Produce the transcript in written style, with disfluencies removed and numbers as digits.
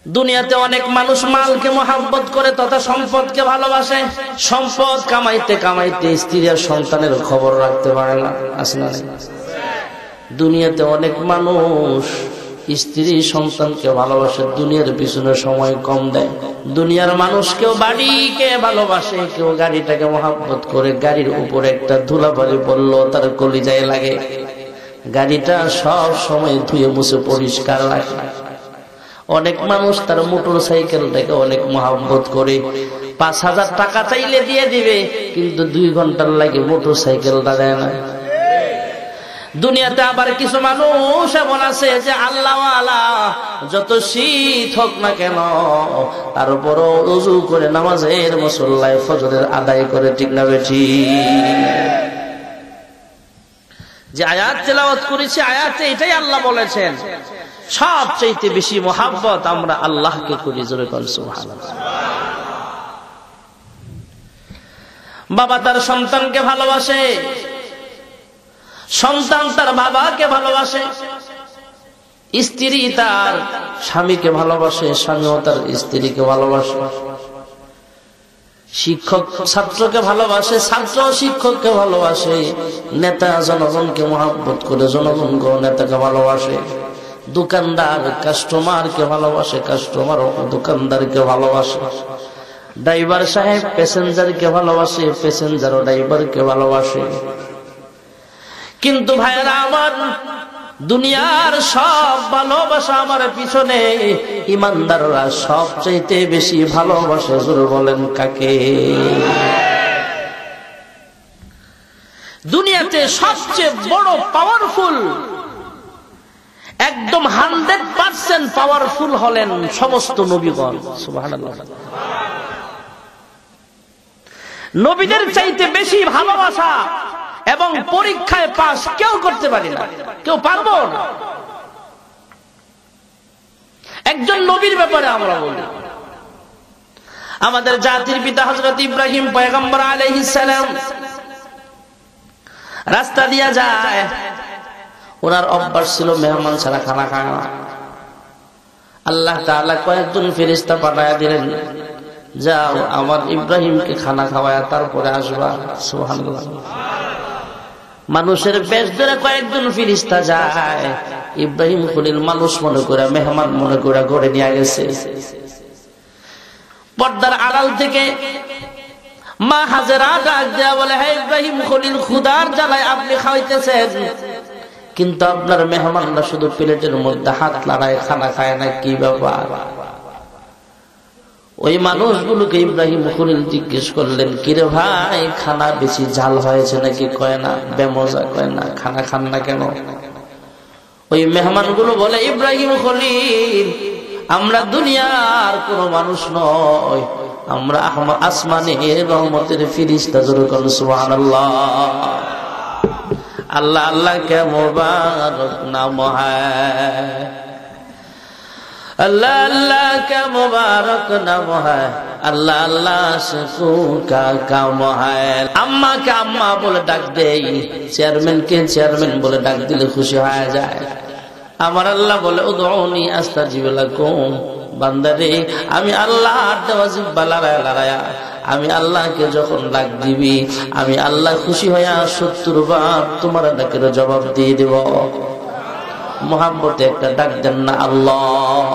দুনিয়াতে অনেক মানুষ মালকে মহব্বত করে তথা সম্পদকে ভালোবাসে। সম্পদ কামাইতে কামাইতে স্ত্রী আর সন্তানের খবর রাখতে পারে না, আছে না? দুনিয়াতে অনেক মানুষ স্ত্রী সন্তানকে ভালোবাসে, দুনিয়ার পিছনে সময় কম দেয়। দুনিয়ার মানুষ কেউ বাড়িকে ভালোবাসে, কেউ গাড়িটাকে মহব্বত করে। গাড়ির উপরে একটা ধুলাবালি পড়লো তার কলিজায় লাগে, গাড়িটা সব সময় ধুয়ে মুছে পরিষ্কার রাখে। অনেক মানুষ তার মোটর সাইকেলটাকে অনেক মহব্বত করে, ৫,০০০ টাকা চাইলে দিয়ে দিবে, কিন্তু ২ ঘন্টার লাগে মোটর সাইকেলটা দেয় না। দুনিয়াতে আবার কিছু মানুষ এমন আছে যে আল্লাহওয়ালা, যত শীত হোক না কেন তার উপরও ওযু করে নামাজের মুসল্লায় ফজরের আদায় করে, ঠিক না বেঠি? যে আয়াত তেলাওয়াত করেছি, আয়াতে এটাই আল্লাহ বলেছেন সবচেয়ে বেশি মহব্বত আমরা আল্লাহকে করি। জোরে বল সুবহানাল্লাহ। বাবা তার সন্তানকে ভালোবাসে, সন্তান তার বাবাকে ভালোবাসে, স্ত্রী তার স্বামীকে ভালোবাসে, স্বামীও তার স্ত্রীকে ভালোবাসে। শিক্ষক ছাত্রকে ভালোবাসে, ছাত্র শিক্ষককে ভালোবাসে। নেতা জনগণকে মহব্বত করে, জনগণকে নেতাকে ভালোবাসে। দোকানদার কাস্টমারকে ভালোবাসে, কাস্টমার দোকানদারকে ভালোবাসে। ড্রাইভার সাহেব প্যাসেঞ্জারকে ভালোবাসে, প্যাসেঞ্জারও ড্রাইভারকে ভালোবাসে। কিন্তু ভাইয়েরা আমার, দুনিয়ার সব ভালোবাসা আমার পিছনে ইমানদাররা সবচাইতে বেশি ভালোবাসে। জোরে বলেন কাকে? দুনিয়াতে সবচেয়ে বড় পাওয়ারফুল, একদম 100% পাওয়ারফুল হলেন সমস্ত নবীগণ। সুবহানাল্লাহ। নবীদের চাইতে বেশি ভালোবাসা এবং পরীক্ষায় পাস কেউ করতে পারি না, কেউ পারবো না। একজন নবীর ব্যাপারে আমরা বলি, আমাদের জাতির পিতা হযরত ইব্রাহিম পয়গম্বর আলাইহিস সালাম রাস্তা দিয়া যায়, ওনার অভ্যাস ছিল মেহমান ছাড়া খানা খায় না। আল্লাহ তাআলা কয়েকজন ফেরেশতা পাঠায়া দিলেন, যাও আমার ইব্রাহিমকে খানা খাওয়ায়া তারপরে আসবা। সুবহানাল্লাহ। মানুষের বেশ ধরে কয়েকজন ফেরেশতা যায়, ইব্রাহিম খলিল মানুষ মনে করে, মেহমান মনে করে ঘরে নিয়ে গেছে। পর্দার আড়াল থেকে মা হাজেরা ডাক দেয়া বলে, হে ইব্রাহিম খলিল, ক্ষুধার জ্বালায় আপনি খাওয়াইতেছেন, কিন্তু আপনার মেহমানরা শুধু প্লেটের মধ্যে হাত লাগায়, খানা খায় না, কি ব্যাপার? ওই মানুষগুলোকে ইব্রাহিম খলিল জিজ্ঞেস করলেন, কিরে ভাই, খানা বেশি ঝাল হয়েছে নাকি? কয় না। বেমজা? কয় না। খানা খান না কেন? ওই মেহমানগুলো বলে, ইব্রাহিম খলিল, আমরা দুনিয়ার কোন মানুষ নয়, আমরা আসমানের রহমতের ফেরেশতা। জোরে বলেন সুবহানাল্লাহ। अल्लाह अल्लाह के मुबारक नाम है, अल्लाह अल्लाह के मुबारक नाम है, अल्लाह अल्लाह से का काम है। अम्मा के अम्मा बोले डाक दे, चेयरमैन के चेयरमैन बोले डाक दिले खुशी हो जाए। আমার আল্লাহ বলে, উদউনি আস্তাজিব লাকুম, বান্দারে আমি আল্লাহ দেওয়া জিহ্বা লড়ায়া লড়ায়া আমি আল্লাহকে যখন ডাক দিবি, আমি আল্লাহ খুশি হইয়া 70 বার তোমার ডাকের জবাব দিয়ে দেব। মুহাব্বতে একটা ডাক দেন না আল্লাহ।